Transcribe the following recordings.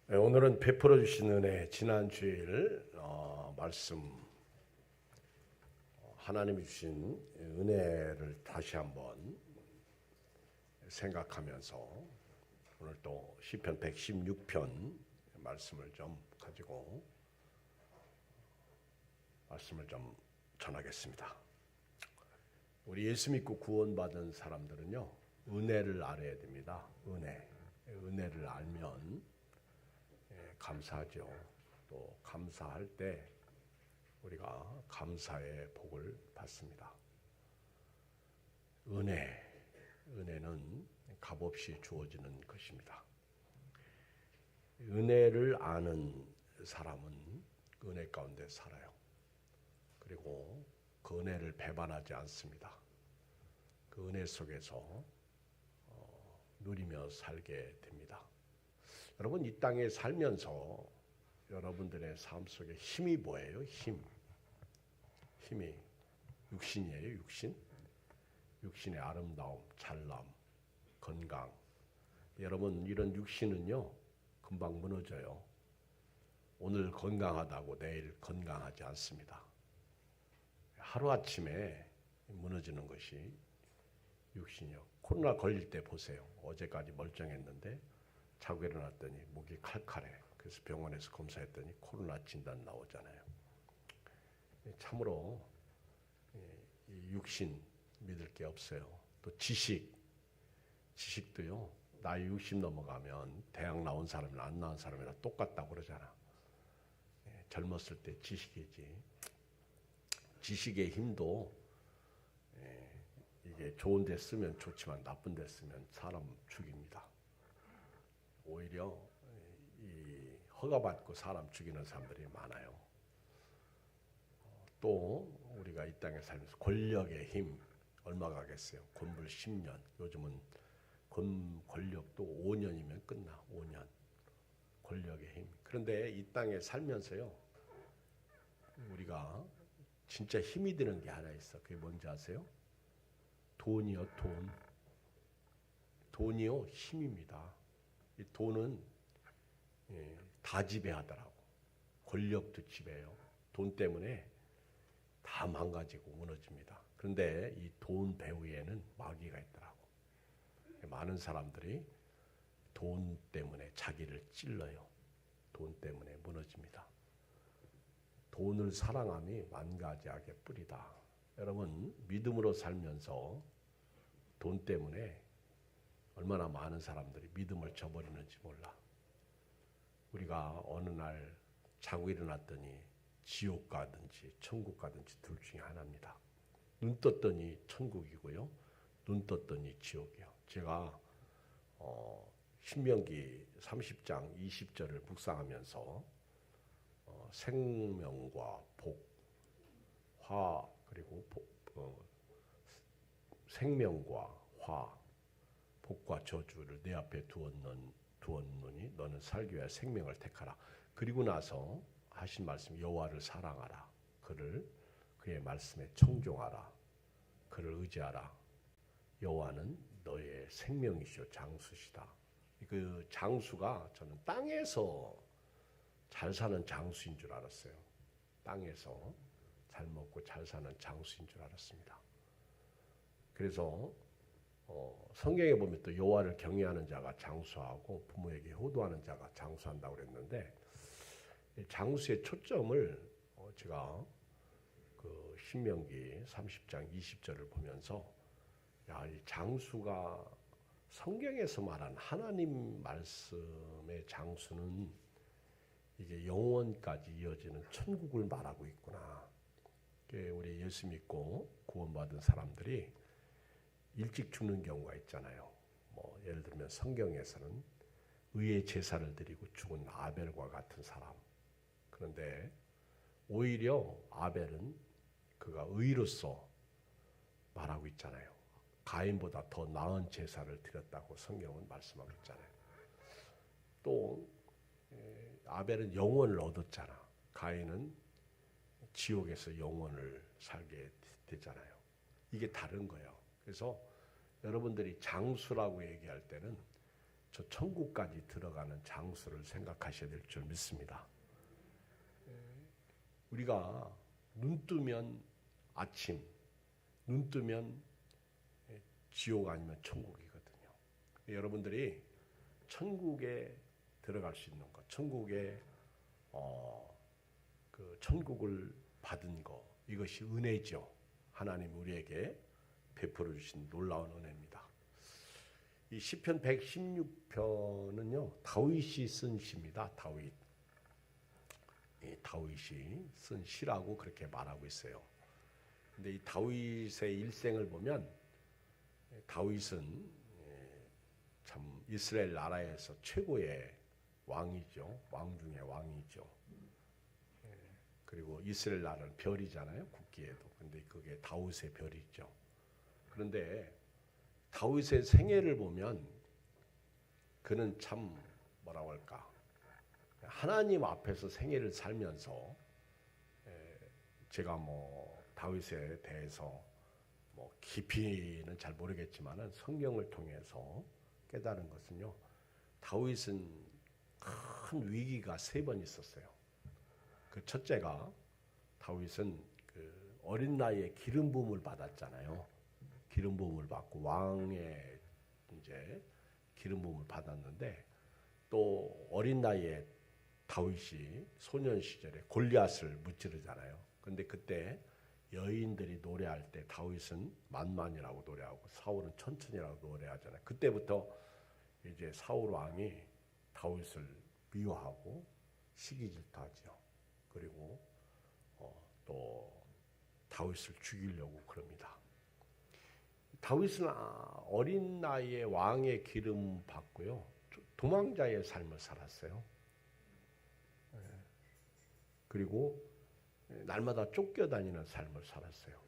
네, 오늘은 베풀어 주신 은혜 지난 주일 말씀 하나님이 주신 은혜를 다시 한번 생각하면서 오늘 또 시편 116편 말씀을 좀 가지고 말씀을 좀 전하겠습니다. 우리 예수 믿고 구원받은 사람들은요, 은혜를 알아야 됩니다. 은혜를 알면 감사하죠. 또 감사할 때 우리가 감사의 복을 받습니다. 은혜는 값없이 주어지는 것입니다. 은혜를 아는 사람은 은혜 가운데 살아요. 그리고 그 은혜를 배반하지 않습니다. 그 은혜 속에서 누리며 살게 됩니다. 여러분, 이 땅에 살면서 여러분들의 삶 속에 힘이 뭐예요? 힘이 육신이에요. 육신의 아름다움, 잘남, 건강. 여러분, 이런 육신은요, 금방 무너져요. 오늘 건강하다고 내일 건강하지 않습니다. 하루아침에 무너지는 것이 육신이요. 코로나 걸릴 때 보세요. 어제까지 멀쩡했는데 자고 일어났더니 목이 칼칼해. 그래서 병원에서 검사했더니 코로나 진단 나오잖아요. 참으로 이 육신 믿을 게 없어요. 또 지식도요. 나이 60 넘어가면 대학 나온 사람이나 안 나온 사람이나 똑같다고 그러잖아. 젊었을 때 지식이지. 지식의 힘도 이게 좋은 데 쓰면 좋지만 나쁜 데 쓰면 사람 죽입니다. 오히려 이 허가받고 사람 죽이는 사람들이 많아요. 또 우리가 이 땅에 살면서 권력의 힘 얼마 가겠어요? 권불 10년. 요즘은 권력도 5년이면 끝나. 5년. 권력의 힘. 그런데 이 땅에 살면서요, 우리가 진짜 힘이 드는 게 하나 있어. 그게 뭔지 아세요? 돈이요, 돈. 돈이요, 힘입니다. 이 돈은 다 지배하더라고. 권력도 지배해요. 돈 때문에 다 망가지고 무너집니다. 그런데 이 돈 배후에는 마귀가 있더라고. 많은 사람들이 돈 때문에 자기를 찔러요. 돈 때문에 무너집니다. 돈을 사랑함이 만가지 악의 뿌리다. 여러분, 믿음으로 살면서 돈 때문에 얼마나 많은 사람들이 믿음을 저버리는지 몰라. 우리가 어느 날 자고 일어났더니 지옥 가든지 천국 가든지 둘 중에 하나입니다. 눈 떴더니 천국이고요. 눈 떴더니 지옥이요. 제가 신명기 30장 20절을 묵상하면서 생명과 복, 화, 그리고 생명과 화, 복과 저주를 내 앞에 두었노니 너는 살기 위하여 생명을 택하라. 그리고 나서 하신 말씀, 여호와를 사랑하라. 그의 말씀에 청종하라. 그를 의지하라. 여호와는 너의 생명이시오 장수시다. 그 장수가 저는 땅에서 잘 사는 장수인 줄 알았어요. 땅에서 잘 먹고 잘 사는 장수인 줄 알았습니다. 그래서 성경에 보면 또 여호와를 경외하는 자가 장수하고 부모에게 효도하는 자가 장수한다고 그랬는데, 장수의 초점을 제가 그 신명기 30장 20절을 보면서 이 장수가 성경에서 말한 하나님 말씀의 장수는 이게 영원까지 이어지는 천국을 말하고 있구나. 우리 예수 믿고 구원받은 사람들이 일찍 죽는 경우가 있잖아요. 예를 들면 성경에서는 의의 제사를 드리고 죽은 아벨과 같은 사람. 그런데 오히려 아벨은 그가 의로서 말하고 있잖아요. 가인보다 더 나은 제사를 드렸다고 성경은 말씀하고 있잖아요. 또 아벨은 영원을 얻었잖아. 가인은 지옥에서 영원을 살게 되잖아요. 이게 다른 거예요. 그래서 여러분들이 장수라고 얘기할 때는 저 천국까지 들어가는 장소를 생각하셔야 될 줄 믿습니다. 우리가 눈 뜨면 아침, 눈 뜨면 지옥 아니면 천국이거든요. 여러분들이 천국에 들어갈 수 있는 것, 천국에 그 천국을 받은 것, 이것이 은혜죠. 하나님 우리에게 베풀어 주신 놀라운 은혜입니다. 이 시편 116편은요 다윗이 쓴 시입니다. 다윗이 쓴 시라고 그렇게 말하고 있어요. 근데 이 다윗의 일생을 보면 다윗은 참 이스라엘 나라에서 최고의 왕이죠. 왕 중에 왕이죠. 그리고 이스라엘 나라는 별이잖아요. 국기에도. 근데 그게 다윗의 별이죠. 그런데 다윗의 생애를 보면 그는 참 뭐라고 할까? 하나님 앞에서 생애를 살면서 제가 뭐 다윗에 대해서 뭐 깊이는 잘 모르겠지만은 성경을 통해서 깨달은 것은요. 다윗은 큰 위기가 3번 있었어요. 그 첫째가 다윗은 그 어린 나이에 기름 부음을 받았잖아요. 기름 부음을 받고 왕의 이제 기름 부음을 받았는데 또 어린 나이에 다윗이 소년 시절에 골리앗을 무찌르잖아요. 근데 그때 여인들이 노래할 때 다윗은 만만이라고 노래하고 사울은 천천히라고 노래하잖아요. 그때부터 이제 사울 왕이 다윗을 미워하고 시기질투하죠. 그리고 또 다윗을 죽이려고 그럽니다. 다윗은 어린 나이에 왕의 기름 받고요. 도망자의 삶을 살았어요. 그리고 날마다 쫓겨다니는 삶을 살았어요.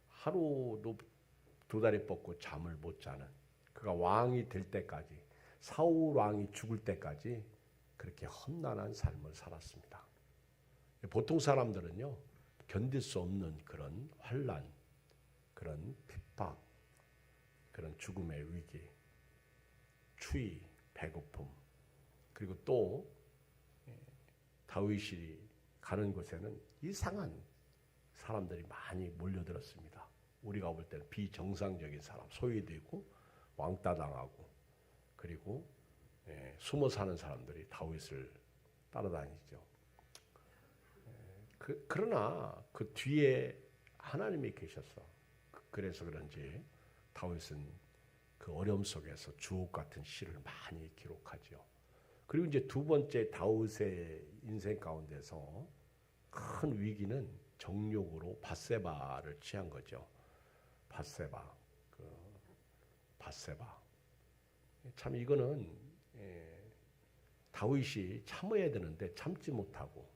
하루도 두 다리 뻗고 잠을 못 자는, 그가 왕이 될 때까지, 사울 왕이 죽을 때까지 그렇게 험난한 삶을 살았습니다. 보통 사람들은요 견딜 수 없는 그런 환난, 그런 핍박, 그런 죽음의 위기, 추위, 배고픔, 그리고 또 다윗이 가는 곳에는 이상한 사람들이 많이 몰려들었습니다. 우리가 볼 때는 비정상적인 사람, 소위도 있고 왕따 당하고, 그리고 숨어 사는 사람들이 다윗을 따라다니죠. 그러나 그 뒤에 하나님이 계셨어. 그래서 그런지 다윗은 그 어려움 속에서 주옥 같은 시를 많이 기록하죠. 그리고 이제 두 번째 다윗의 인생 가운데서 큰 위기는 정욕으로 밧세바를 취한 거죠. 밧세바. 참 이거는 다윗이 참아야 되는데 참지 못하고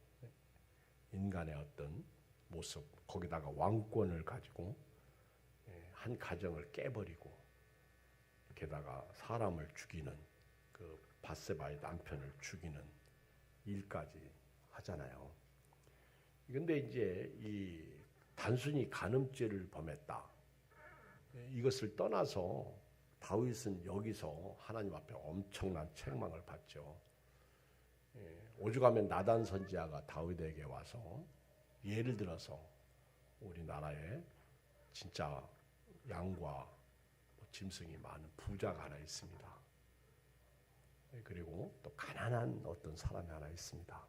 인간의 어떤 모습, 거기다가 왕권을 가지고 한 가정을 깨버리고 게다가 사람을 죽이는 그 밧세바의 남편을 죽이는 일까지 하잖아요. 그런데 이제 이 단순히 간음죄를 범했다. 이것을 떠나서 다윗은 여기서 하나님 앞에 엄청난 책망을 받죠. 오죽하면 나단 선지자가 다윗에게 와서 예를 들어서 우리나라에 진짜 양과 짐승이 많은 부자가 하나 있습니다. 그리고 또 가난한 어떤 사람이 하나 있습니다.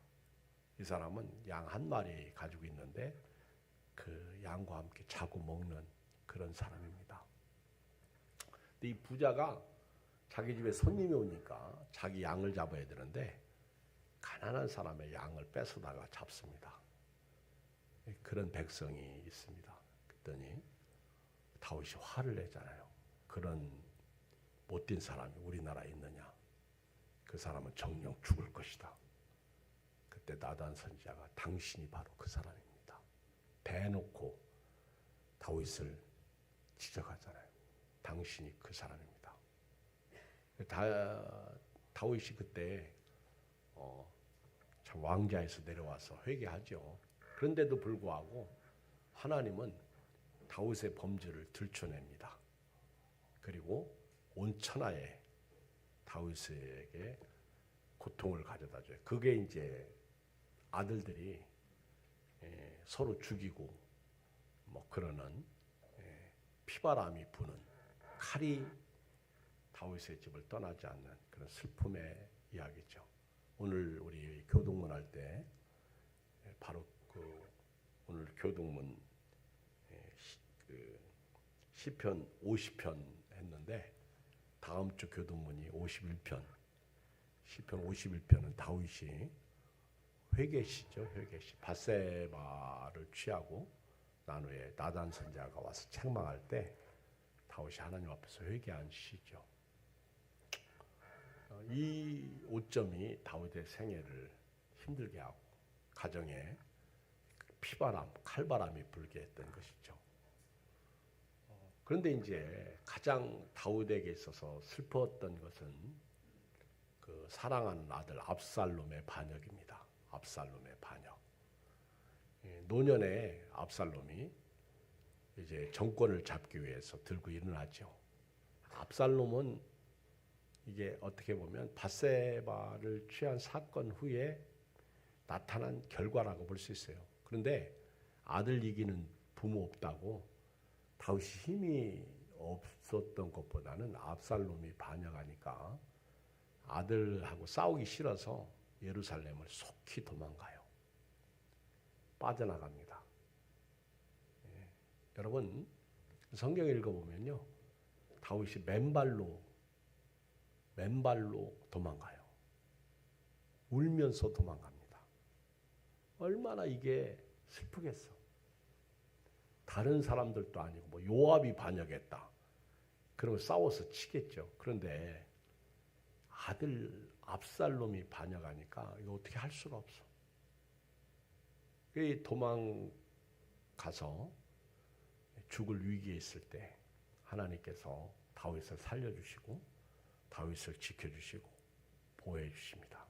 이 사람은 양 한 마리 가지고 있는데 그 양과 함께 자고 먹는 그런 사람입니다. 근데 이 부자가 자기 집에 손님이 오니까 자기 양을 잡아야 되는데 가난한 사람의 양을 뺏어다가 잡습니다. 그런 백성이 있습니다. 그랬더니 다윗이 화를 내잖아요. 그런 못된 사람이 우리나라에 있느냐. 그 사람은 정령 죽을 것이다. 그때 나단 선지자가 당신이 바로 그 사람입니다. 대놓고 다윗을 지적하잖아요. 당신이 그 사람입니다. 다윗이 그때 참 왕좌에서 내려와서 회개하죠. 그런데도 불구하고 하나님은 다윗의 범죄를 들춰냅니다. 그리고 온 천하에 다윗에게 고통을 가져다 줘요. 그게 이제 아들들이 서로 죽이고 뭐 그러는 피바람이 부는 칼이 다윗의 집을 떠나지 않는 그런 슬픔의 이야기죠. 오늘 우리 교동문 할 때 바로 오늘 교동문 시편 50편 했는데 다음 주 교동문이 51편. 시편 51편은 다윗이 회개시죠. 회개시. 밧세바를 취하고 난 후에 나단 선지자가 와서 책망할 때 다윗이 하나님 앞에서 회개한 시죠. 이 오점이 다윗의 생애를 힘들게 하고 가정에 피바람, 칼바람이 불게 했던 것이죠. 그런데 이제 가장 다윗에게 있어서 슬펐던 것은 그 사랑하는 아들 압살롬의 반역입니다. 압살롬의 반역. 노년에 압살롬이 이제 정권을 잡기 위해서 들고 일어나죠. 압살롬은 이게 어떻게 보면 밧세바를 취한 사건 후에 나타난 결과라고 볼 수 있어요. 그런데 아들 이기는 부모 없다고 다윗이 힘이 없었던 것보다는 압살롬이 반역하니까 아들하고 싸우기 싫어서 예루살렘을 속히 도망가요. 빠져나갑니다. 여러분 성경 읽어보면요. 다윗이 맨발로 도망가요. 울면서 도망갑니다. 얼마나 이게 슬프겠어. 다른 사람들도 아니고 뭐 요압이 반역했다. 그러면 싸워서 치겠죠. 그런데 아들 압살롬이 반역하니까 이거 어떻게 할 수가 없어. 도망가서 죽을 위기에 있을 때 하나님께서 다윗을 살려주시고 다윗을 지켜주시고 보호해 주십니다.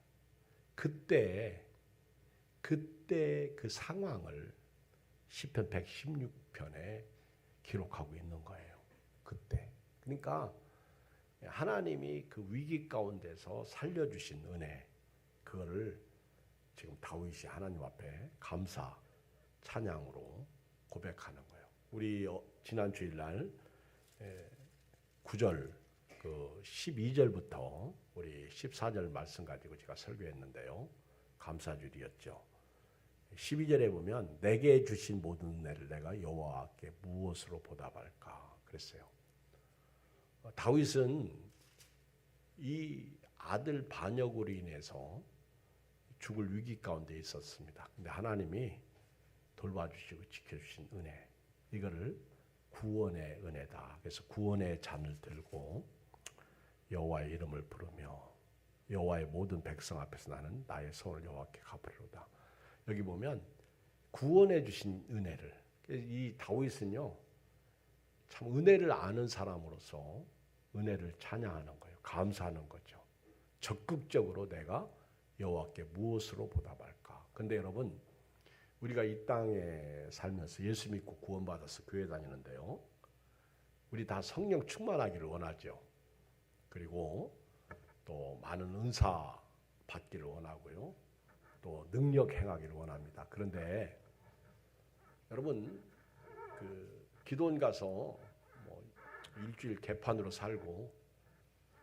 그때 그 상황을 시편 116편에 기록하고 있는 거예요. 그때. 그러니까 하나님이 그 위기 가운데서 살려주신 은혜, 그거를 지금 다윗이 하나님 앞에 감사, 찬양으로 고백하는 거예요. 우리 지난 주일날 9절, 12절부터 우리 14절 말씀 가지고 제가 설교했는데요. 감사주일이었죠. 12절에 보면 내게 주신 모든 은혜를 내가 여호와께 무엇으로 보답할까 그랬어요. 다윗은 이 아들 반역으로 인해서 죽을 위기 가운데 있었습니다. 근데 하나님이 돌봐주시고 지켜주신 은혜, 이거를 구원의 은혜다. 그래서 구원의 잔을 들고 여호와의 이름을 부르며 여호와의 모든 백성 앞에서 나는 나의 손을 여호와께 갚으리로다. 여기 보면 구원해 주신 은혜를, 이 다윗은요 참 은혜를 아는 사람으로서 은혜를 찬양하는 거예요. 감사하는 거죠. 적극적으로 내가 여호와께 무엇으로 보답할까. 근데 여러분 우리가 이 땅에 살면서 예수 믿고 구원받아서 교회 다니는데요. 우리 다 성령 충만하기를 원하죠. 그리고 또 많은 은사 받기를 원하고요. 또 능력 행하기를 원합니다. 그런데 여러분 기도원 가서 뭐 일주일 개판으로 살고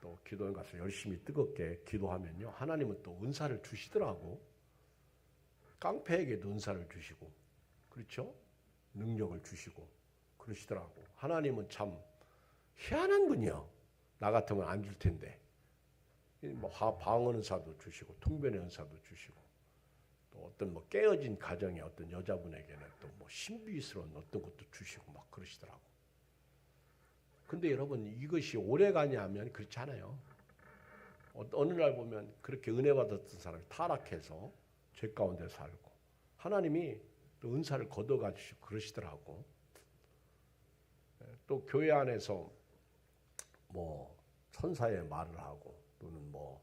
또 기도원 가서 열심히 뜨겁게 기도하면요. 하나님은 또 은사를 주시더라고. 깡패에게도 은사를 주시고, 그렇죠? 능력을 주시고 그러시더라고. 하나님은 참 희한한 분이요. 나 같으면 안 줄 텐데. 뭐 방언 은사도 주시고 통변의 은사도 주시고 또 어떤 뭐 깨어진 가정의 어떤 여자분에게는 또 뭐 신비스러운 어떤 것도 주시고 막 그러시더라고. 근데 여러분 이것이 오래 가냐면 그렇지 않아요. 어느 날 보면 그렇게 은혜 받았던 사람이 타락해서 죄 가운데 살고 하나님이 또 은사를 걷어가 주시고 그러시더라고. 또 교회 안에서 뭐 천사의 말을 하고 또는 뭐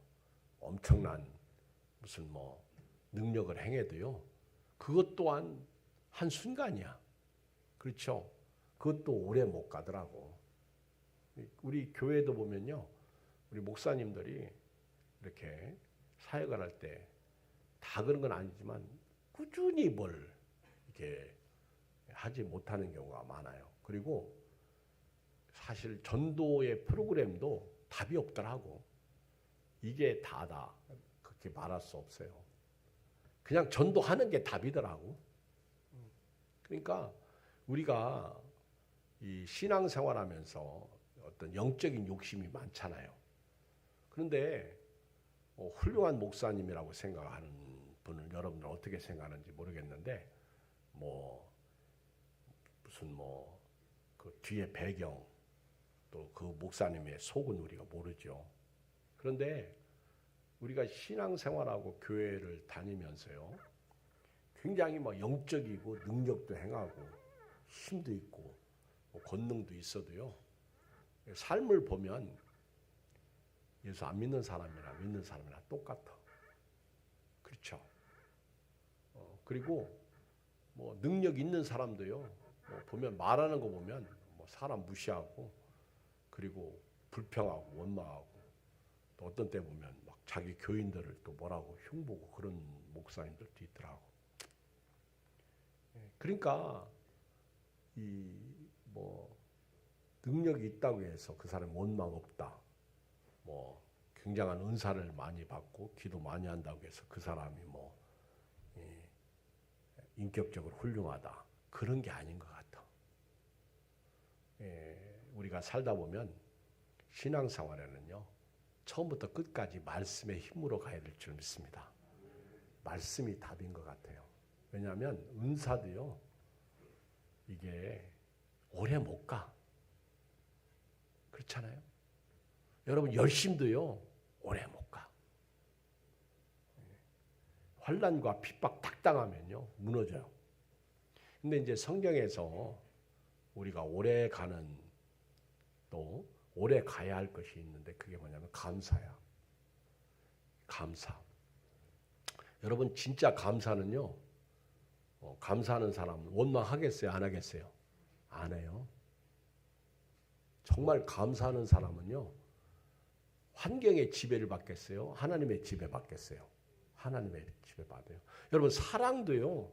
엄청난 무슨 뭐 능력을 행해도요. 그것 또한 한 순간이야. 그렇죠? 그것도 오래 못 가더라고. 우리 교회도 보면요. 우리 목사님들이 이렇게 사역을 할 때 다 그런 건 아니지만 꾸준히 뭘 이렇게 하지 못하는 경우가 많아요. 그리고 사실 전도의 프로그램도 답이 없더라고. 이게 다다 그렇게 말할 수 없어요. 그냥 전도하는 게 답이더라고. 그러니까 우리가 이 신앙생활하면서 어떤 영적인 욕심이 많잖아요. 그런데 훌륭한 목사님이라고 생각하는 분을 여러분들 어떻게 생각하는지 모르겠는데 무슨 그 뒤에 배경 또 그 목사님의 속은 우리가 모르죠. 그런데 우리가 신앙생활하고 교회를 다니면서요, 굉장히 영적이고 능력도 행하고 힘도 있고 권능도 있어도요, 삶을 보면 예수 안 믿는 사람이랑 믿는 사람이랑 똑같아. 그렇죠? 그리고 능력 있는 사람도요, 보면 말하는 거 보면 사람 무시하고 그리고 불평하고 원망하고 또 어떤 때 보면 막 자기 교인들을 또 뭐라고 흉보고 그런 목사님들도 있더라고. 그러니까 능력이 있다고 해서 그 사람이 원망 없다. 굉장한 은사를 많이 받고 기도 많이 한다고 해서 그 사람이 인격적으로 훌륭하다. 그런 게 아닌 것 같아. 우리가 살다 보면 신앙생활에는요, 처음부터 끝까지 말씀의 힘으로 가야 될 줄 믿습니다. 말씀이 답인 것 같아요. 왜냐하면 은사도요, 이게 오래 못 가. 그렇잖아요. 여러분 열심도요, 오래 못 가. 환난과 핍박 딱 당하면요, 무너져요. 근데 이제 성경에서 우리가 오래 가는, 또 오래 가야 할 것이 있는데 그게 뭐냐면 감사야. 감사. 여러분 진짜 감사는요, 감사하는 사람은 원망하겠어요? 안 하겠어요? 안 해요. 정말 감사하는 사람은요, 환경의 지배를 받겠어요? 하나님의 지배 받겠어요? 하나님의 지배 받아요. 여러분 사랑도요,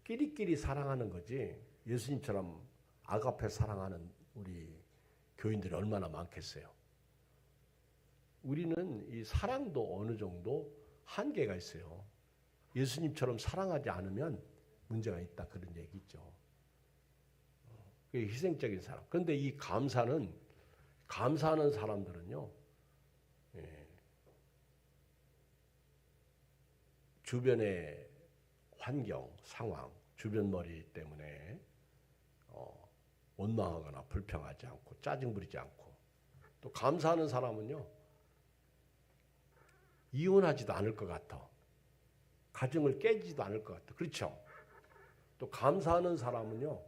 끼리끼리 사랑하는 거지 예수님처럼 아가페 사랑하는 우리 교인들이 얼마나 많겠어요. 우리는 이 사랑도 어느 정도 한계가 있어요. 예수님처럼 사랑하지 않으면 문제가 있다, 그런 얘기죠. 희생적인 사랑. 그런데 이 감사는, 감사하는 사람들은요, 주변의 환경, 상황, 주변 머리 때문에 원망하거나 불평하지 않고 짜증 부리지 않고, 또 감사하는 사람은요, 이혼하지도 않을 것 같아. 가정을 깨지지도 않을 것 같아. 그렇죠? 또 감사하는 사람은요,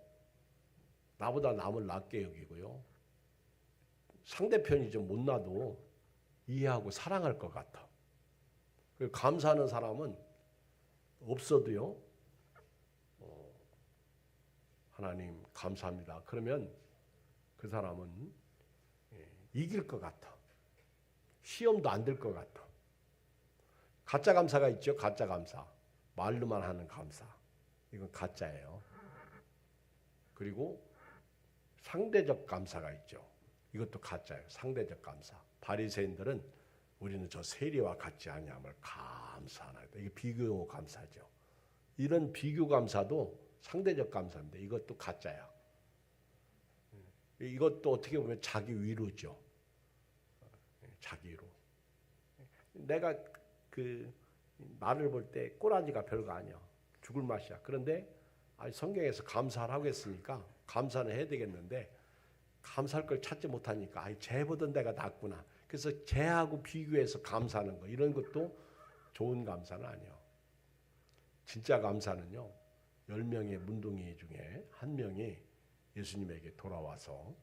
나보다 남을 낮게 여기고요, 상대편이 좀 못나도 이해하고 사랑할 것 같아. 감사하는 사람은 없어도요, 하나님 감사합니다. 그러면 그 사람은 이길 것 같아. 시험도 안 들 것 같아. 가짜 감사가 있죠. 가짜 감사. 말로만 하는 감사. 이건 가짜예요. 그리고 상대적 감사가 있죠. 이것도 가짜예요. 상대적 감사. 바리새인들은 우리는 저 세리와 같지 아니함을 감사하나이다. 이게 비교 감사죠. 이런 비교 감사도 상대적 감사인데 이것도 가짜야. 이것도 어떻게 보면 자기 위로죠. 자기 위로. 내가 나를 볼 때 꼬라지가 별거 아니야. 죽을 맛이야. 그런데 성경에서 감사하라고 했으니까 감사는 해야 되겠는데 감사할 걸 찾지 못하니까 쟤보던 내가 낫구나. 그래서 쟤하고 비교해서 감사하는 거, 이런 것도 좋은 감사는 아니에요. 진짜 감사는요, 10명의 문둥이 중에 한 명이 예수님에게 돌아와서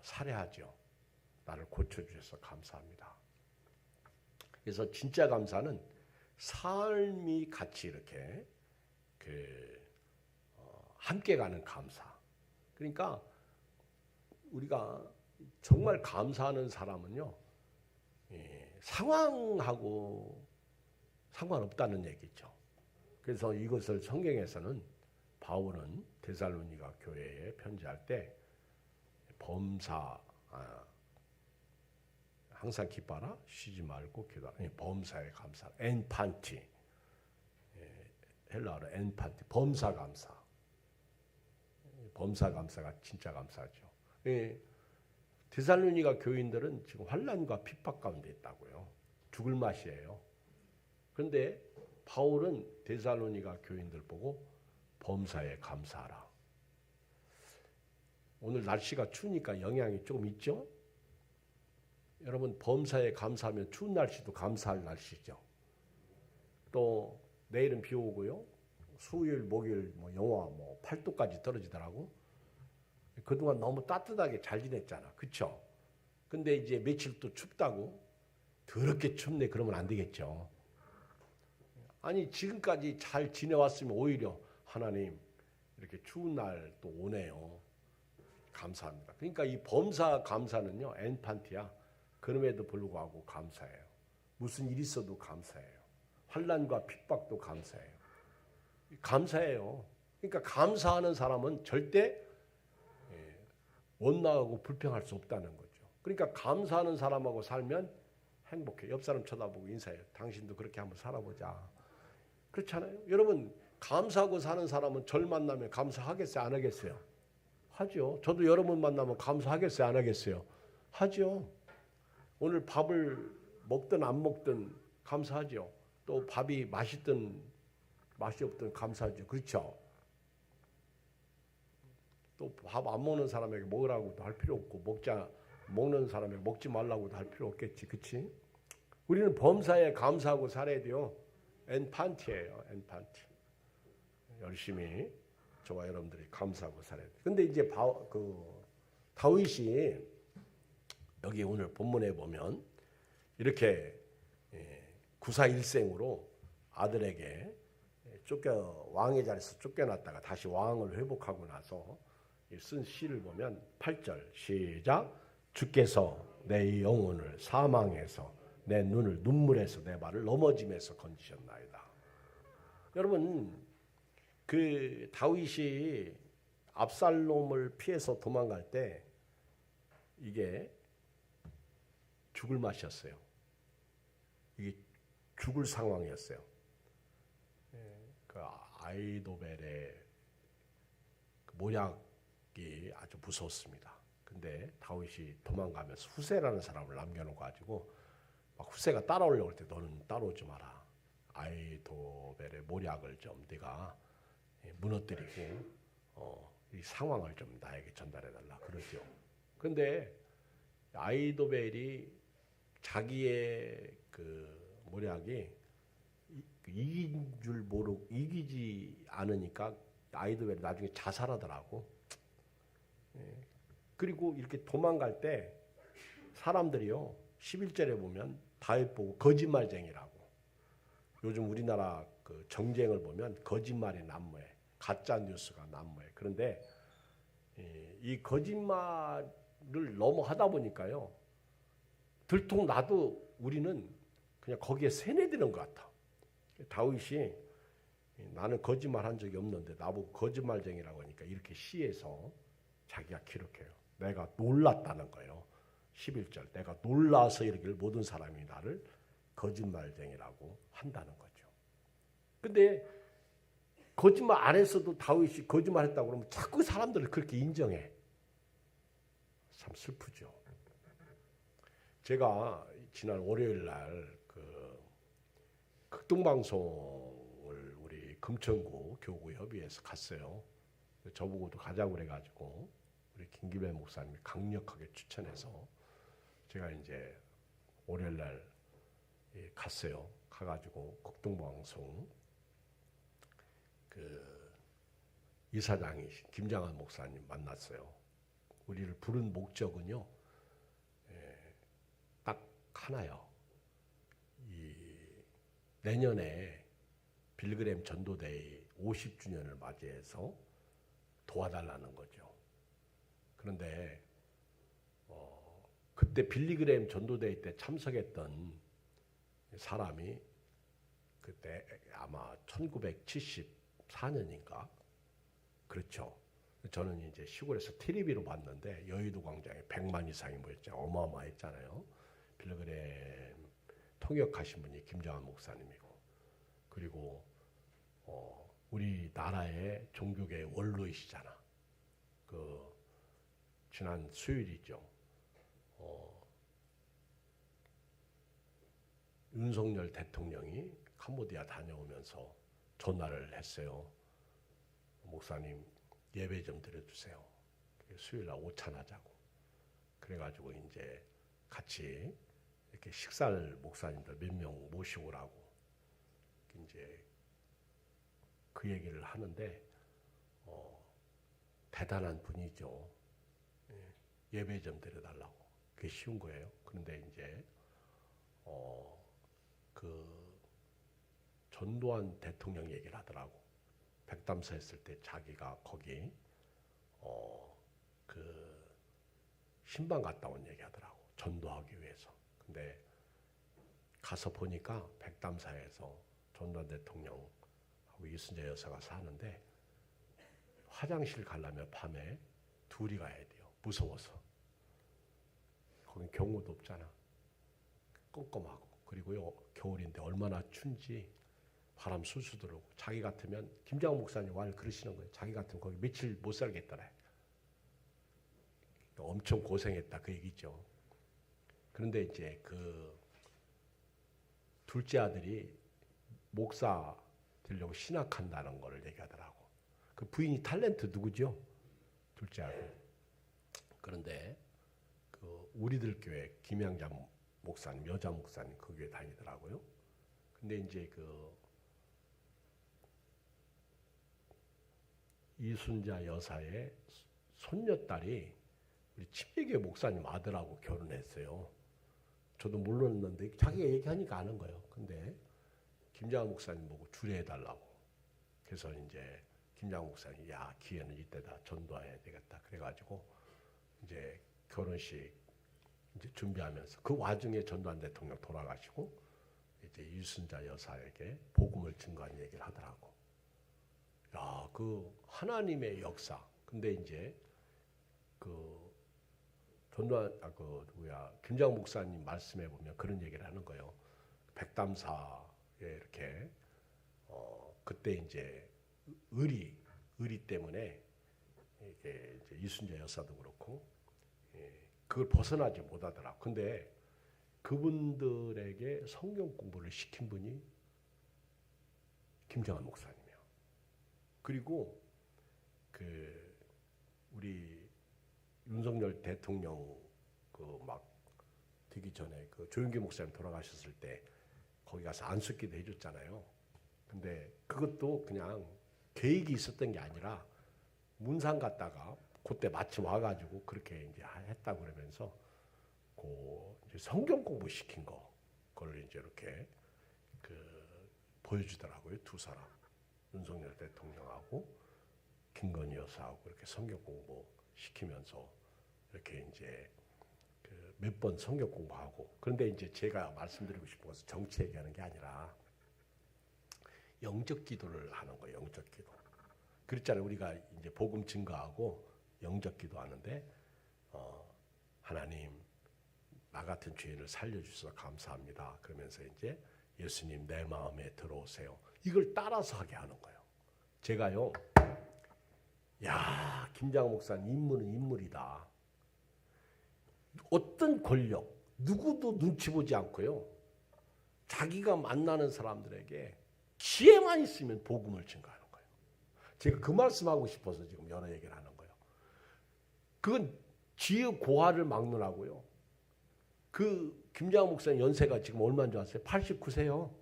살해하죠. 나를 고쳐주셔서 감사합니다. 그래서 진짜 감사는 삶이 같이 이렇게 함께 가는 감사. 그러니까 우리가 정말 감사하는 사람은요, 상황하고 상관없다는 얘기죠. 그래서 이것을 성경에서는 바울은 데살로니가 교회에 편지할 때 범사, 항상 기뻐하라, 쉬지 말고 기도하라. 범사에 감사, 엔판티, 헬라어로 엔판티, 범사 감사. 범사 감사가 진짜 감사죠. 데살로니가 교인들은 지금 환난과 핍박 가운데 있다고요. 죽을 맛이에요. 그런데 바울은 데살로니가 교인들 보고 범사에 감사하라. 오늘 날씨가 추우니까 영향이 조금 있죠? 여러분, 범사에 감사하면 추운 날씨도 감사할 날씨죠. 또 내일은 비 오고요. 수요일, 목요일 영하 8도까지 떨어지더라고. 그동안 너무 따뜻하게 잘 지냈잖아. 그쵸? 근데 이제 며칠 또 춥다고 더럽게 춥네 그러면 안 되겠죠. 아니 지금까지 잘 지내왔으면 오히려 하나님 이렇게 추운 날 또 오네요. 감사합니다. 그러니까 이 범사 감사는요, 엔판티야. 그럼에도 불구하고 감사해요. 무슨 일이 있어도 감사해요. 환난과 핍박도 감사해요. 감사해요. 그러니까 감사하는 사람은 절대 원망하고 불평할 수 없다는 거죠. 그러니까 감사하는 사람하고 살면 행복해. 옆 사람 쳐다보고 인사해요. 당신도 그렇게 한번 살아보자. 그렇잖아요. 여러분, 감사하고 사는 사람은 절 만나면 감사하겠어요? 안 하겠어요? 하죠. 저도 여러분 만나면 감사하겠어요? 안 하겠어요? 하죠. 오늘 밥을 먹든 안 먹든 감사하죠. 또 밥이 맛있든 맛이 없든 감사하죠. 그렇죠? 또 밥 안 먹는 사람에게 먹으라고도 할 필요 없고 먹는 사람에게 먹지 말라고도 할 필요 없겠지. 그치? 우리는 범사에 감사하고 살아야 돼요. 엔판티예요. 엔판티. 열심히 저와 여러분들이 감사하고 살아야 돼요. 근데 이제 다윗이 여기 오늘 본문에 보면 이렇게 구사일생으로 아들에게 왕의 자리에서 쫓겨났다가 다시 왕을 회복하고 나서 쓴 시를 보면 8절 시작. 주께서 내 영혼을 사망에서 내 눈을 눈물에서 내 발을 넘어짐에서 건지셨나이다. 여러분, 그 다윗이 압살롬을 피해서 도망갈 때 이게 죽을 맛이었어요. 이게 죽을 상황이었어요. 그 아이도벨의 그 모략이 아주 무서웠습니다. 근데 다윗이 도망가면서 후세라는 사람을 남겨놓고 막 후세가 따라오려고 할 때 너는 따라오지 마라. 아이도벨의 모략을 좀 네가 무너뜨리고 이 상황을 좀 나에게 전달해달라 그러죠. 근데 아이도벨이 자기의 그 모략이 이긴 줄 모르고 이기지 않으니까 아이도벨이 나중에 자살하더라고. 그리고 이렇게 도망갈 때 사람들이요 11절에 보면 다윗 보고 거짓말쟁이라고. 요즘 우리나라 그 정쟁을 보면 거짓말이 난무해. 가짜 뉴스가 난무해. 그런데 이 거짓말을 너무 하다 보니까요 들통나도 우리는 그냥 거기에 세뇌되는 것 같아. 다윗이 나는 거짓말한 적이 없는데 나보고 거짓말쟁이라고 하니까 이렇게 시에서 자기가 기록해요. 내가 놀랐다는 거예요. 11절 내가 놀라서 이르기를 모든 사람이 나를 거짓말쟁이라고 한다는 거죠. 근데 거짓말 안 했어도 다윗이 거짓말했다고 그러면 자꾸 사람들을 그렇게 인정해. 참 슬프죠. 제가 지난 월요일 날 그 극동방송을 우리 금천구 교구협의회에서 갔어요. 저보고도 가자고 그래가지고 우리 김기배 목사님이 강력하게 추천해서 제가 이제 월요일 날 갔어요. 가가지고 극동방송 그 이사장이신 김장한 목사님 만났어요. 우리를 부른 목적은요, 딱 하나요. 내년에 빌그램 전도대회 50주년을 맞이해서 도와달라는 거죠. 그런데 그때 빌리그램 전도대회 때 참석했던 사람이 그때 아마 1974년인가 그렇죠. 저는 이제 시골에서 TV로 봤는데 여의도 광장에 100만 이상이 모였죠. 어마어마했잖아요. 빌리그램 통역하신 분이 김정한 목사님이고, 그리고 우리나라의 종교계 원로이시잖아. 그 지난 수요일이죠. 윤석열 대통령이 캄보디아 다녀오면서 전화를 했어요. 목사님 예배 좀 드려주세요. 수요일날 오찬하자고. 그래가지고 이제 같이 이렇게 식사를 목사님들 몇 명 모시고 오라고 이제 그 얘기를 하는데 대단한 분이죠. 예배 좀 드려달라고. 그게 쉬운 거예요. 그런데 이제 그 전두환 대통령 얘기를 하더라고. 백담사 했을 때 자기가 거기 그 신방 갔다 온 얘기 하더라고. 전도하기 위해서. 근데 가서 보니까 백담사에서 전두환 대통령하고 이순재 여사가 사는데 화장실 가려면 밤에 둘이 가야 돼요. 무서워서. 거긴 경호도 없잖아. 꼼꼼하고. 그리고요 겨울인데 얼마나 춘지 바람 술술 들어오고. 자기 같으면 김장훈 목사님 말 그러시는 거예요. 자기 같으면 거기 며칠 못 살겠더래. 엄청 고생했다 그 얘기죠. 그런데 이제 그 둘째 아들이 목사 되려고 신학한다는 걸 얘기하더라고. 그 부인이 탤런트 누구죠? 둘째 아들. 그런데 그 우리들 교회 김양자 목사님, 여자 목사님 그 교회 다니더라고요. 근데 이제 그 이순자 여사의 손녀딸이 우리 침례교회 목사님 아들하고 결혼했어요. 저도 몰랐는데 자기가 얘기하니까 아는 거예요. 근데 김장훈 목사님 보고 주례해달라고. 그래서 이제 김장훈 목사님이 야 기회는 이때다 전도해야 되겠다. 그래가지고 이제 결혼식 이제 준비하면서 그 와중에 전두환 대통령 돌아가시고 이제 이순자 여사에게 복음을 증거한 얘기를 하더라고. 야, 그 하나님의 역사. 근데 이제 그 전두환 김장훈 목사님 말씀해 보면 그런 얘기를 하는 거예요. 백담사에 이렇게 그때 이제 의리 때문에 이게 이제 이순재 여사도 그렇고 그걸 벗어나지 못하더라. 근데 그분들에게 성경 공부를 시킨 분이 김정한 목사님이에요. 그리고 그 우리 윤석열 대통령 그 막 되기 전에 그 조영기 목사님 돌아가셨을 때 거기 가서 안수기도 해줬잖아요. 근데 그것도 그냥 계획이 있었던 게 아니라 문산 갔다가 그때 마침 와가지고 그렇게 이제 했다고 그러면서 그 이제 성경 공부 시킨 거 그걸 이제 이렇게 그 보여주더라고요. 두 사람 윤석열 대통령하고 김건희 여사하고 이렇게 성경 공부 시키면서 이렇게 이제 그 몇 번 성경 공부하고. 그런데 이제 제가 말씀드리고 싶은 것은 정치 얘기하는 게 아니라 영적 기도를 하는 거예요. 영적 기도. 그렇잖아요. 우리가 이제 복음 증거하고 영적 기도하는데 하나님 나 같은 죄인을 살려주셔서 감사합니다. 그러면서 이제 예수님 내 마음에 들어오세요. 이걸 따라서 하게 하는 거예요. 제가요. 야 김장훈 목사님 인물은 인물이다. 어떤 권력 누구도 눈치 보지 않고요. 자기가 만나는 사람들에게 지혜만 있으면 복음을 증거하는 거예요. 제가 그 말씀하고 싶어서 지금 여러 얘기를 하는 거예요. 그건 지혜 고하를 막론하고요. 그 김장훈 목사님 연세가 지금 얼마인 줄 아세요? 89세요.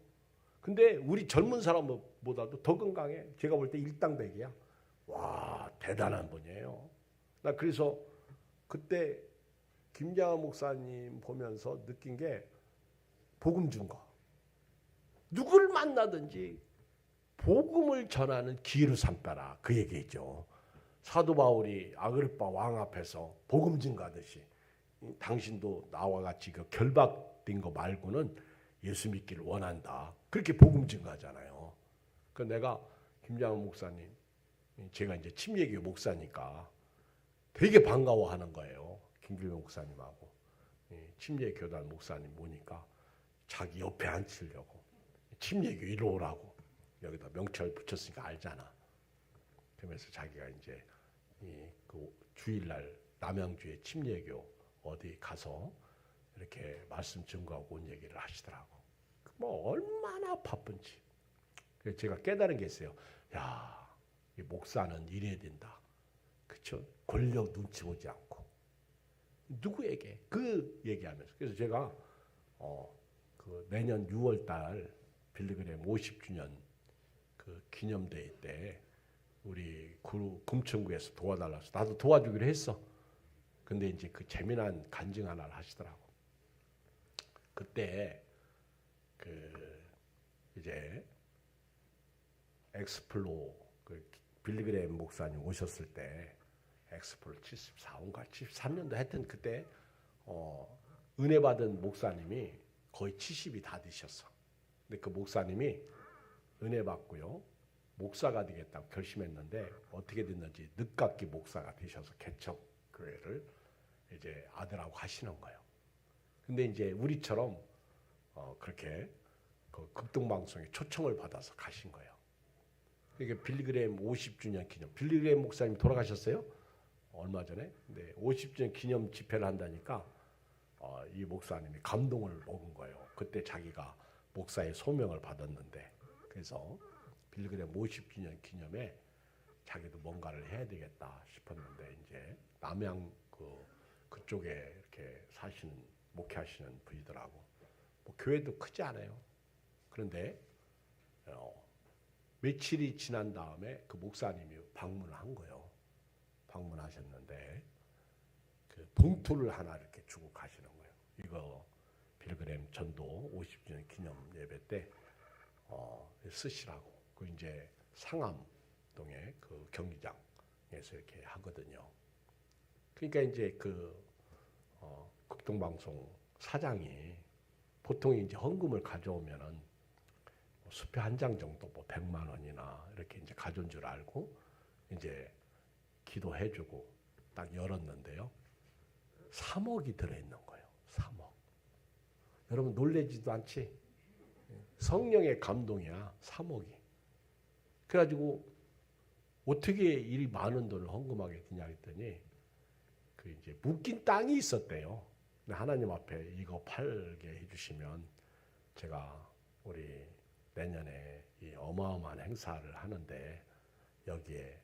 근데 우리 젊은 사람보다도 더 건강해. 제가 볼 때 일당백이야. 와 대단한 분이에요. 나 그래서 그때 김장훈 목사님 보면서 느낀 게 복음 증거. 누구를 만나든지 복음을 전하는 기회로 삼아라. 그 얘기죠. 사도 바울이 아그리파 왕 앞에서 복음 증거하듯이 당신도 나와 같이 그 결박된 거 말고는 예수 믿기를 원한다. 그렇게 복음 증거하잖아요. 그 내가 김장훈 목사님, 제가 이제 침례교 목사니까 되게 반가워하는 거예요. 김길명 목사님하고 침례교단 목사님 보니까 자기 옆에 앉히려고 침례교 이리 오라고 여기다 명찰 붙였으니까 알잖아. 그러면서 자기가 이제 그 주일날 남양주에 침례교 어디 가서 이렇게 말씀 증거하고 온 얘기를 하시더라고. 뭐 얼마나 바쁜지. 그래서 제가 깨달은 게 있어요. 야, 이 목사는 이래야 된다. 그렇죠? 권력 눈치 보지 않고 누구에게 그 얘기하면서. 그래서 제가 그 내년 6월달 빌리그램 50주년 그 기념대회 때 우리 금천구에서 도와달라서 나도 도와주기로 했어. 근데 이제 그 재미난 간증 하나를 하시더라고. 그때 그 이제 엑스플로 그 빌리그램 목사님 오셨을 때 엑스플로 74호인가 73년도 하여튼 그때 은혜 받은 목사님이 거의 70이 다 되셨어. 근데 그 목사님이 은혜 받고요. 목사가 되겠다고 결심했는데 어떻게 됐는지 늦깎이 목사가 되셔서 개척교회를 이제 아들하고 하시는 거예요. 근데 이제 우리처럼 그렇게 그 극동방송에 초청을 받아서 가신 거예요. 이게 빌리그램 50주년 기념. 빌리그램 목사님 돌아가셨어요? 얼마 전에. 근데 50주년 기념 집회를 한다니까 이 목사님이 감동을 먹은 거예요. 그때 자기가 목사의 소명을 받았는데 그래서 빌리그램 50주년 기념에 자기도 뭔가를 해야 되겠다 싶었는데 이제 남양 그쪽에 이렇게 사시는 목회하시는 분이더라고. 뭐 교회도 크지 않아요. 그런데 며칠이 지난 다음에 그 목사님이 방문을 한 거예요. 방문하셨는데 그 봉투를 하나 이렇게 주고 가시는 거예요. 이거 빌리그램 전도 50주년 기념 예배 때 쓰시라고. 그 이제 상암동의 그 경기장에서 이렇게 하거든요. 그러니까 이제 그 극동방송 사장이 보통 이제 헌금을 가져오면은 수표 한 장 정도 뭐 100만 원이나 이렇게 이제 가져온 줄 알고 이제 기도해주고 딱 열었는데요. 3억이 들어있는 거예요. 3억. 여러분 놀라지도 않지? 성령의 감동이야. 3억이. 그래가지고 어떻게 이 많은 돈을 헌금하게 되냐 했더니 그 이제 묶인 땅이 있었대요. 근데 하나님 앞에 이거 팔게 해주시면 제가 우리 내년에 이 어마어마한 행사를 하는데 여기에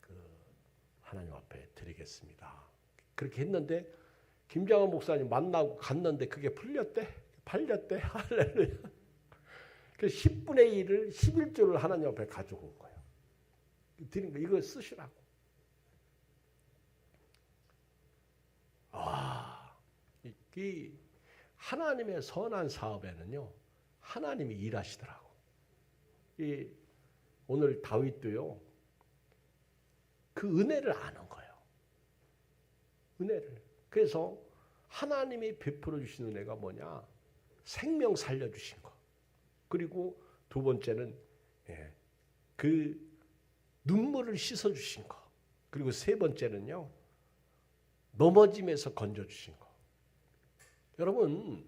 그 하나님 앞에 드리겠습니다. 그렇게 했는데 김장훈 목사님 만나고 갔는데 그게 팔렸대. 할렐루야. 그 10분의 1을 11조를 하나님 앞에 가져온 거예요. 드린 거 이거 쓰시라고. 이 하나님의 선한 사업에는요. 하나님이 일하시더라고. 오늘 다윗도요. 그 은혜를 아는 거예요. 은혜를. 그래서 하나님이 베풀어 주신 은혜가 뭐냐? 생명 살려주신 거. 그리고 두 번째는 그 눈물을 씻어주신 거. 그리고 세 번째는요. 넘어짐에서 건져주신 거. 여러분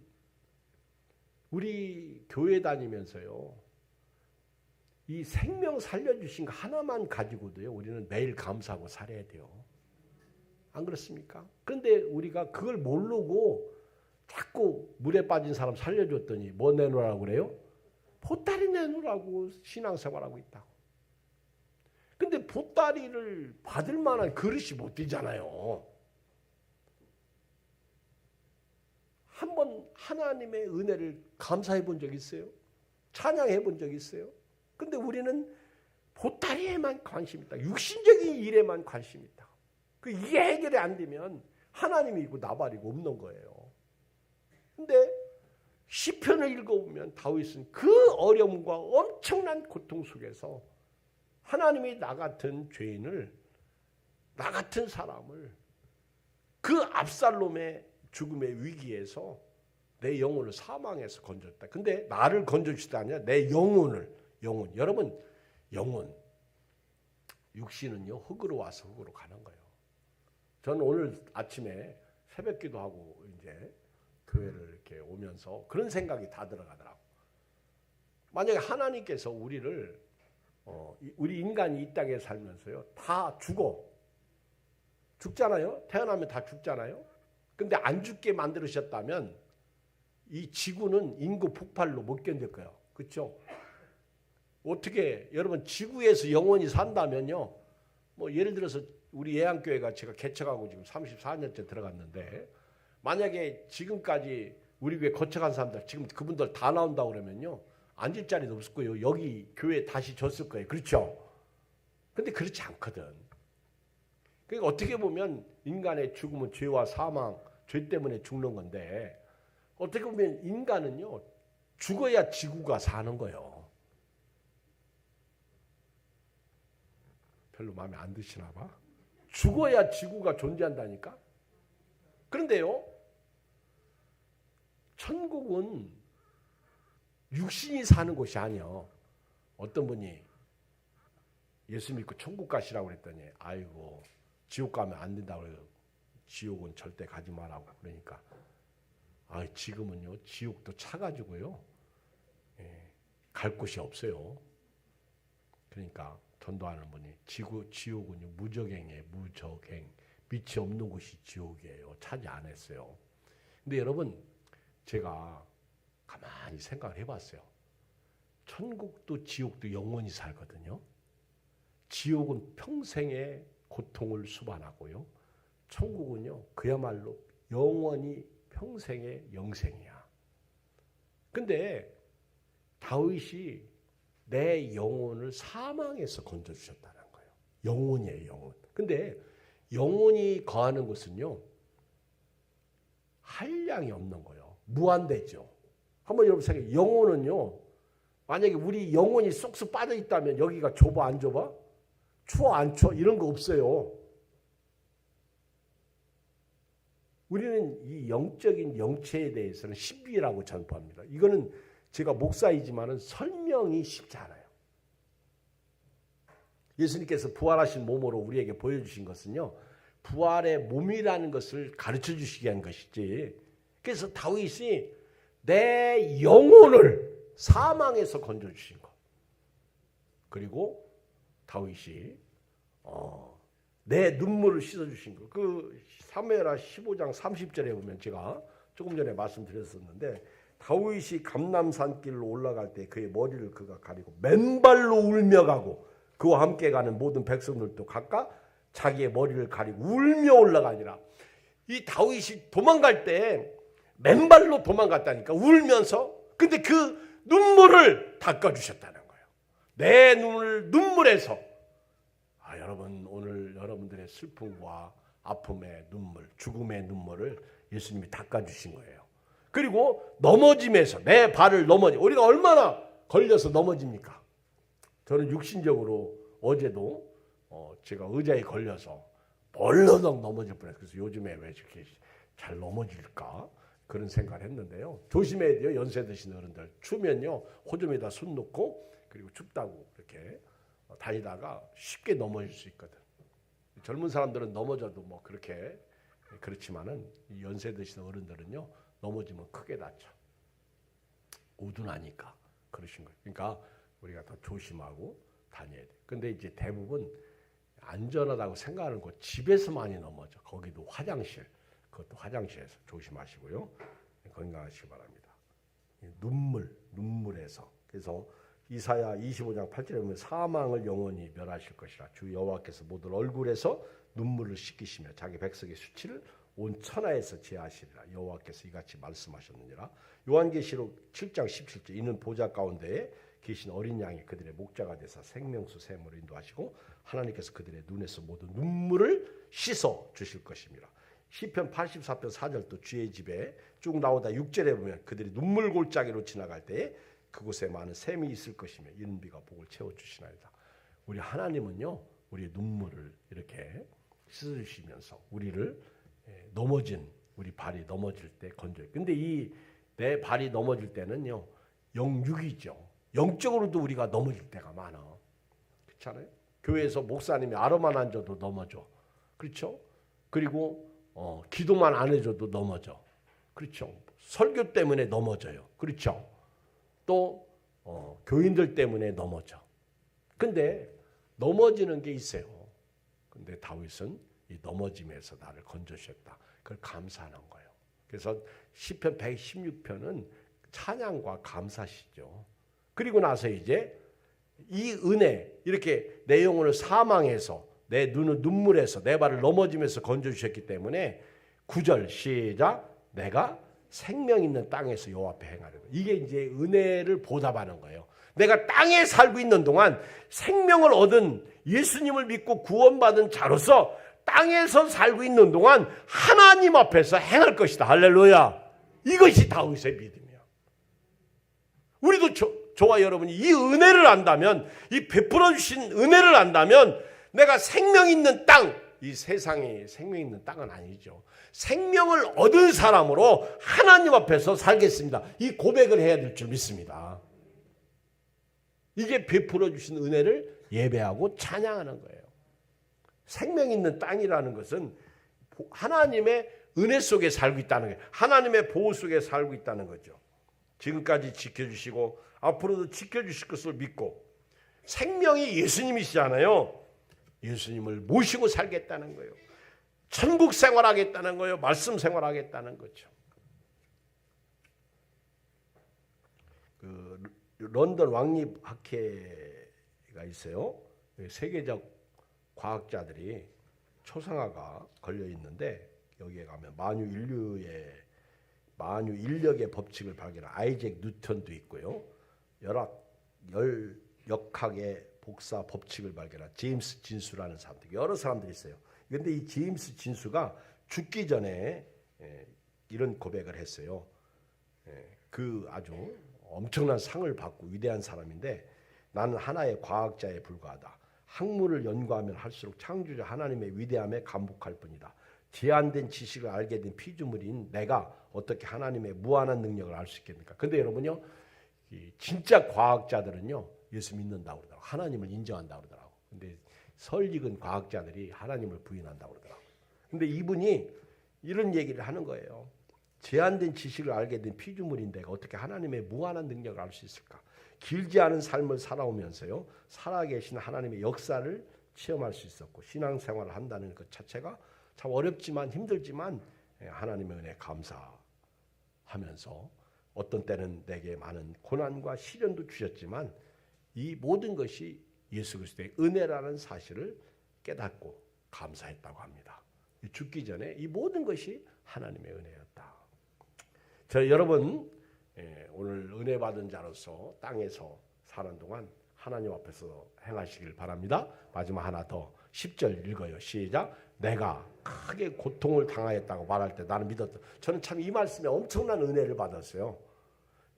우리 교회 다니면서요. 이 생명 살려주신 거 하나만 가지고도요. 우리는 매일 감사하고 살아야 돼요. 안 그렇습니까? 그런데 우리가 그걸 모르고 자꾸 물에 빠진 사람 살려줬더니 뭐 내놓으라고 그래요? 보따리 내놓으라고 신앙생활하고 있다고. 근데 보따리를 받을 만한 그릇이 못 되잖아요. 한번 하나님의 은혜를 감사해 본 적 있어요? 찬양해 본 적 있어요? 근데 우리는 보따리에만 관심 있다. 육신적인 일에만 관심 있다. 이게 해결이 안 되면 하나님이 있고 나발이고 없는 거예요. 근데 시편을 읽어보면 다윗은 그 어려움과 엄청난 고통 속에서 하나님이 나 같은 죄인을, 나 같은 사람을 그 압살롬의 죽음의 위기에서 내 영혼을 사망에서 건졌다. 근데 나를 건져주시다 아니라 내 영혼을, 여러분 영혼, 육신은요 흙으로 와서 흙으로 가는 거예요. 저는 오늘 아침에 새벽 기도하고 이제 교회를 이렇게 오면서 그런 생각이 다 들어가더라고. 만약에 하나님께서 우리를 우리 인간이 이 땅에 살면서요 다 죽잖아요. 태어나면 다 죽잖아요. 근데 안 죽게 만들으셨다면 이 지구는 인구 폭발로 못 견딜 거예요. 그렇죠? 어떻게 여러분 지구에서 영원히 산다면요. 뭐 예를 들어서 우리 예안교회가 제가 개척하고 지금 34년째 들어갔는데 만약에 지금까지 우리 교회 거쳐간 사람들 지금 그분들 다 나온다고 그러면요. 앉을 자리도 없을 거예요. 여기 교회 다시 졌을 거예요. 그렇죠? 근데 그렇지 않거든. 그러니까 어떻게 보면 인간의 죽음은 죄와 사망, 죄 때문에 죽는 건데 어떻게 보면 인간은요. 죽어야 지구가 사는 거예요. 별로 마음에 안 드시나 봐. 죽어야 지구가 존재한다니까. 그런데요. 천국은 육신이 사는 곳이 아니요. 어떤 분이 예수 믿고 천국 가시라고 그랬더니 아이고 지옥 가면 안 된다고 그래요. 지옥은 절대 가지 말라고 그러니까 지금은요 지옥도 차가지고요 갈 곳이 없어요. 그러니까 전도하는 분이 지옥은요 무적행이에요. 무적행. 빛이 없는 곳이 지옥이에요. 차지 안 했어요. 근데 여러분 제가 가만히 생각을 해봤어요. 천국도 지옥도 영원히 살거든요. 지옥은 평생의 고통을 수반하고요. 천국은요 그야말로 영원히 평생의 영생이야. 근데 다윗이 내 영혼을 사망에서 건져주셨다는 거예요. 영혼이에요, 영혼. 근데 영혼이 거하는 곳은요 한량이 없는 거예요. 무한대죠. 한번 여러분 생각해. 영혼은요 만약에 우리 영혼이 쏙쏙 빠져 있다면 여기가 좁아 안 좁아? 추워 안 추워? 이런 거 없어요. 우리는 이 영적인 영체에 대해서는 신비라고 전파합니다. 이거는 제가 목사이지만은 설명이 쉽지 않아요. 예수님께서 부활하신 몸으로 우리에게 보여주신 것은요. 부활의 몸이라는 것을 가르쳐 주시게 한 것이지. 그래서 다윗이 내 영혼을 사망에서 건져주신 것. 그리고 다윗이 내 눈물을 씻어주신 것. 그 사무엘하 15장 30절에 보면 제가 조금 전에 말씀드렸었는데 다윗이 감람산길로 올라갈 때 그의 머리를 그가 가리고 맨발로 울며 가고 그와 함께 가는 모든 백성들도 각각 자기의 머리를 가리고 울며 올라가니라. 이 다윗이 도망갈 때 맨발로 도망갔다니까 울면서. 근데 그 눈물을 닦아주셨다는 거예요. 내 눈물에서 여러분 오늘 여러분들의 슬픔과 아픔의 눈물, 죽음의 눈물을 예수님이 닦아주신 거예요. 그리고 넘어짐에서 내 발을 우리가 얼마나 걸려서 넘어집니까? 저는 육신적으로 어제도 제가 의자에 걸려서 벌러덩 넘어질 뻔했어요. 그래서 요즘에 왜 이렇게 잘 넘어질까? 그런 생각을 했는데요. 조심해야 돼요. 연세 드신 어른들. 추면요. 호점에다 손 놓고 그리고 춥다고 이렇게 다니다가 쉽게 넘어질 수 있거든. 젊은 사람들은 넘어져도 뭐 그렇게 그렇지만은 이 연세 드신 어른들은요. 넘어지면 크게 다쳐. 우둔하니까 그러신 거예요. 그러니까 우리가 더 조심하고 다녀야 돼. 근데 이제 대부분 안전하다고 생각하는 곳 집에서 많이 넘어져. 거기도 화장실. 그것도 화장실에서 조심하시고요. 건강하시기 바랍니다. 눈물에서. 그래서 이사야 25장 8절에 보면 사망을 영원히 멸하실 것이라. 주 여호와께서 모든 얼굴에서 눈물을 씻기시며 자기 백성의 수치를 온 천하에서 제하시리라. 여호와께서 이같이 말씀하셨느니라. 요한계시록 7장 17절 이는 보좌 가운데에 계신 어린 양이 그들의 목자가 되사 생명수 샘으로 인도하시고 하나님께서 그들의 눈에서 모든 눈물을 씻어 주실 것입니다. 시편 84편 4절도 주의 집에 쭉 나오다 6절에 보면 그들이 눈물 골짜기로 지나갈 때에 그곳에 많은 샘이 있을 것이며 이른 비가 복을 채워주시나이다. 우리 하나님은요 우리의 눈물을 이렇게 씻어주시면서 우리를 넘어진 우리 발이 넘어질 때 건져요. 근데 이 내 발이 넘어질 때는요, 영육이죠. 영적으로도 우리가 넘어질 때가 많아. 그렇잖아요. 교회에서 목사님이 아로만 안 줘도 넘어져. 그렇죠? 그리고 기도만 안 해줘도 넘어져. 그렇죠? 설교 때문에 넘어져요. 그렇죠? 또 교인들 때문에 넘어져. 근데 넘어지는 게 있어요. 근데 다윗은 이 넘어짐에서 나를 건져주셨다. 그걸 감사하는 거예요. 그래서 시편 116편은 찬양과 감사시죠. 그리고 나서 이제 이 은혜, 이렇게 내 영혼을 사망해서 내 눈을 눈물에서 내 발을 넘어지면서 건져주셨기 때문에 9절 시작, 내가 생명 있는 땅에서 여호와 앞에 행하려고. 이게 이제 은혜를 보답하는 거예요. 내가 땅에 살고 있는 동안 생명을 얻은 예수님을 믿고 구원받은 자로서 땅에서 살고 있는 동안 하나님 앞에서 행할 것이다. 할렐루야. 이것이 다윗의 믿음이야. 우리도 저와 여러분이 이 은혜를 안다면, 이 베풀어 주신 은혜를 안다면, 내가 생명 있는 땅, 이 세상에 생명 있는 땅은 아니죠. 생명을 얻은 사람으로 하나님 앞에서 살겠습니다. 이 고백을 해야 될 줄 믿습니다. 이게 베풀어 주신 은혜를 예배하고 찬양하는 거예요. 생명 있는 땅이라는 것은 하나님의 은혜 속에 살고 있다는 거예요. 하나님의 보호 속에 살고 있다는 거죠. 지금까지 지켜주시고 앞으로도 지켜주실 것을 믿고, 생명이 예수님이시잖아요. 예수님을 모시고 살겠다는 거예요. 천국 생활하겠다는 거예요. 말씀 생활하겠다는 거죠. 그 런던 왕립학회가 있어요. 세계적 과학자들이 초상화가 걸려 있는데, 여기에 가면 만유 인력의 법칙을 발견한 아이잭 뉴턴도 있고요. 역학의 복사 법칙을 발견한 제임스 진수라는 사람들, 여러 사람들이 있어요. 그런데 이 제임스 진수가 죽기 전에 이런 고백을 했어요. 그 아주 엄청난 상을 받고 위대한 사람인데, 나는 하나의 과학자에 불과하다. 학문을 연구하면 할수록 창조주 하나님의 위대함에 감복할 뿐이다. 제한된 지식을 알게 된 피조물인 내가 어떻게 하나님의 무한한 능력을 알 수 있겠습니까? 근데 여러분요, 진짜 과학자들은요, 예수 믿는다고 그러더라고요. 하나님을 인정한다고 그러더라고요. 근데 설익은 과학자들이 하나님을 부인한다고 그러더라고요. 근데 이분이 이런 얘기를 하는 거예요. 제한된 지식을 알게 된 피조물인 내가 어떻게 하나님의 무한한 능력을 알 수 있을까? 길지 않은 삶을 살아오면서요, 살아계신 하나님의 역사를 체험할 수 있었고, 신앙생활을 한다는 것 자체가 참 어렵지만 힘들지만 하나님의 은혜에 감사하면서, 어떤 때는 내게 많은 고난과 시련도 주셨지만 이 모든 것이 예수 그리스도의 은혜라는 사실을 깨닫고 감사했다고 합니다. 죽기 전에 이 모든 것이 하나님의 은혜였다. 여러분, 오늘 은혜 받은 자로서 땅에서 사는 동안 하나님 앞에서 행하시길 바랍니다. 마지막 하나 더, 10절 읽어요. 시작. 내가 크게 고통을 당하였다고 말할 때 나는 믿었다. 저는 참 이 말씀에 엄청난 은혜를 받았어요.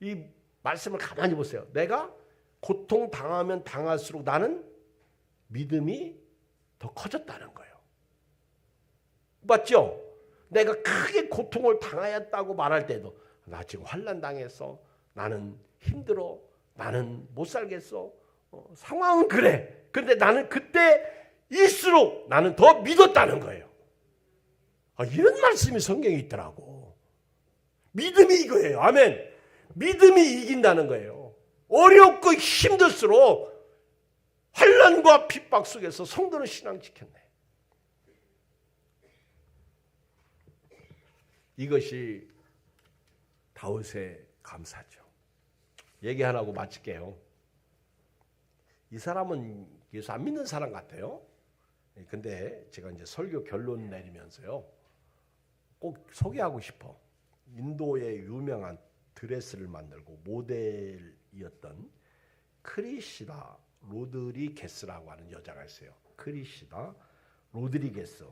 이 말씀을 가만히 보세요. 내가 고통 당하면 당할수록 나는 믿음이 더 커졌다는 거예요. 맞죠? 내가 크게 고통을 당하였다고 말할 때도, 나 지금 환난 당했어, 나는 힘들어, 나는 못 살겠어, 상황은 그래. 그런데 나는 그때일수록 나는 더 믿었다는 거예요. 이런 말씀이 성경에 있더라고. 믿음이 이거예요. 아멘. 믿음이 이긴다는 거예요. 어렵고 힘들수록 환난과 핍박 속에서 성도는 신앙 지켰네. 이것이 다윗의 감사죠. 얘기 하나 하고 마칠게요. 이 사람은 예수 안 믿는 사람 같아요. 근데 제가 이제 설교 결론 내리면서요, 꼭 소개하고 싶어. 인도의 유명한 드레스를 만들고 모델이었던 크리시다 로드리게스라고 하는 여자가 있어요. 크리시다 로드리게스,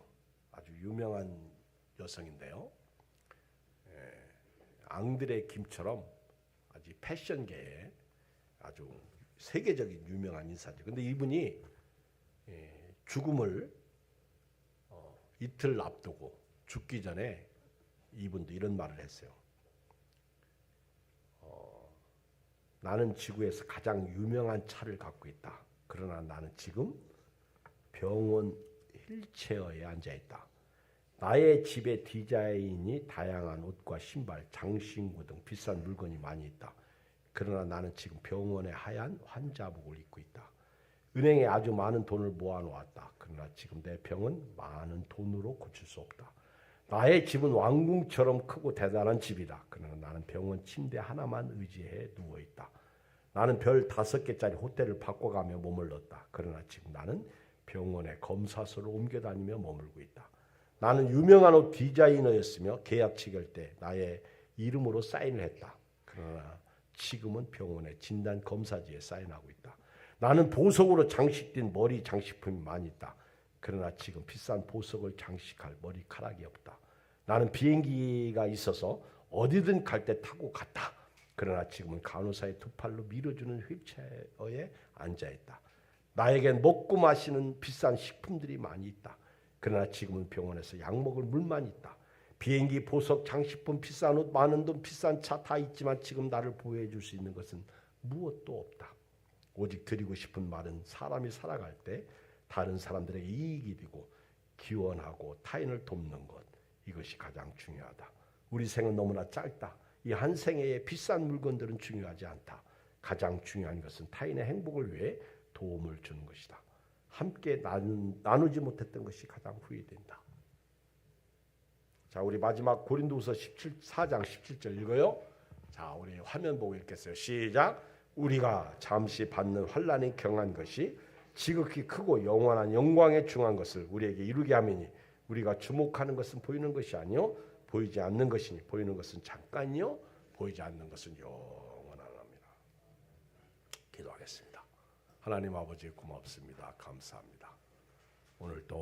아주 유명한 여성인데요. 앙드레 김처럼 아주 패션계에 아주 세계적인 유명한 인사죠. 근데 이분이 죽음을 이틀 앞두고 죽기 전에 이분도 이런 말을 했어요. 나는 지구에서 가장 유명한 차를 갖고 있다. 그러나 나는 지금 병원 휠체어에 앉아 있다. 나의 집의 디자인이 다양한 옷과 신발, 장신구 등 비싼 물건이 많이 있다. 그러나 나는 지금 병원의 하얀 환자복을 입고 있다. 은행에 아주 많은 돈을 모아놓았다. 그러나 지금 내 병은 많은 돈으로 고칠 수 없다. 나의 집은 왕궁처럼 크고 대단한 집이다. 그러나 나는 병원 침대 하나만 의지해 누워있다. 나는 별 5개짜리 호텔을 바꿔가며 머물렀다. 그러나 지금 나는 병원의 검사소를 옮겨다니며 머물고 있다. 나는 유명한 옷 디자이너였으며 계약 체결 때 나의 이름으로 사인을 했다. 그러나 지금은 병원의 진단 검사지에 사인하고 있다. 나는 보석으로 장식된 머리 장식품이 많이 있다. 그러나 지금 비싼 보석을 장식할 머리카락이 없다. 나는 비행기가 있어서 어디든 갈 때 타고 갔다. 그러나 지금은 간호사의 2팔로 밀어주는 휠체어에 앉아있다. 나에겐 먹고 마시는 비싼 식품들이 많이 있다. 그러나 지금은 병원에서 약 먹을 물만 있다. 비행기, 보석, 장식품, 비싼 옷, 많은 돈, 비싼 차 다 있지만 지금 나를 보호해 줄 수 있는 것은 무엇도 없다. 오직 드리고 싶은 말은 사람이 살아갈 때 다른 사람들에게 이익이 되고 기원하고 타인을 돕는 것, 이것이 가장 중요하다. 우리 생은 너무나 짧다. 이 한 생애의 비싼 물건들은 중요하지 않다. 가장 중요한 것은 타인의 행복을 위해 도움을 주는 것이다. 함께 나누지 못했던 것이 가장 후회된다. 자, 우리 마지막 고린도후서 4장 17절 읽어요. 자, 우리 화면 보고 읽겠어요. 시작. 우리가 잠시 받는 환난이 경한 것이 지극히 크고 영원한 영광에 중한 것을 우리에게 이루게 하매니 우리가 주목하는 것은 보이는 것이 아니요 보이지 않는 것이니 보이는 것은 잠깐이요 보이지 않는 것은 영원하답니다. 기도하겠습니다. 하나님 아버지 고맙습니다. 감사합니다. 오늘 또